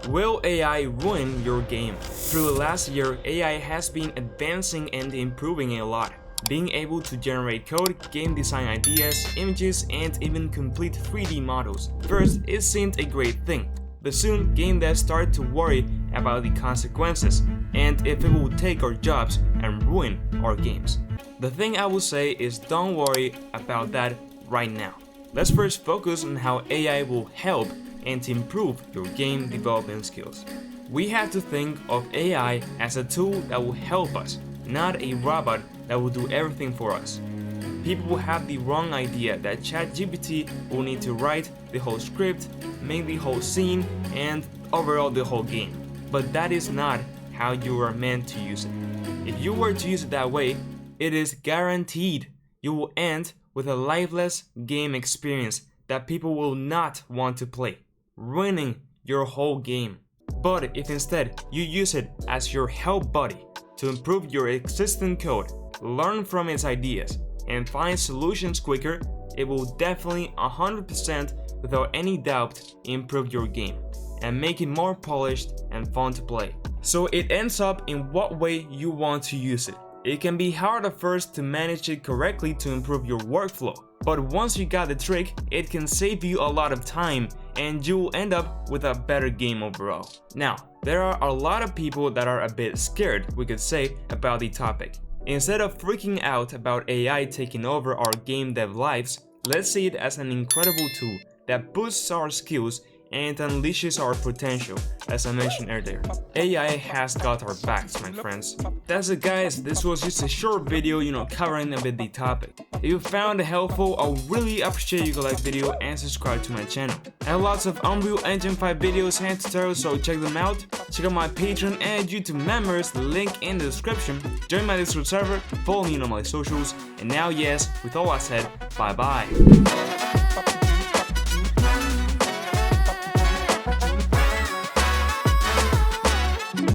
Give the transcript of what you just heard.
Will AI ruin your game? Through the last year, AI has been advancing and improving a lot. Being able to generate code, game design ideas, images, and even complete 3D models. First, it seemed a great thing, but soon game devs started to worry about the consequences and if it will take our jobs and ruin our games. The thing I will say is don't worry about that right now. Let's first focus on how AI will help and improve your game development skills. We have to think of AI as a tool that will help us, not a robot that will do everything for us. People have the wrong idea that chatgpt will need to write the whole script, make the whole scene, and overall the whole game. But that is not how you are meant to use it. If you were to use it that way, it is guaranteed you will end with a lifeless game experience that people will not want to play, ruining your whole game. But if instead you use it as your help buddy to improve your existing code, learn from its ideas, and find solutions quicker, it will definitely 100% without any doubt improve your game and make it more polished and fun to play. So it ends up in what way you want to use it. It can be hard at first to manage it correctly to improve your workflow, but once you got the trick, it can save you a lot of time and you will end up with a better game overall. Now, there are a lot of people that are a bit scared, we could say, about the topic. Instead of freaking out about AI taking over our game dev lives, let's see it as an incredible tool that boosts our skills and unleashes our potential, as I mentioned earlier. AI has got our backs, my friends. That's it, guys. This was just a short video, covering a bit the topic. If you found it helpful, I would really appreciate you to like the video and subscribe to my channel. I have lots of Unreal Engine 5 videos and tutorials, so check them out. Check out my Patreon and YouTube members, the link in the description. Join my Discord server, follow me on all my socials, and now yes, with all I said, bye bye.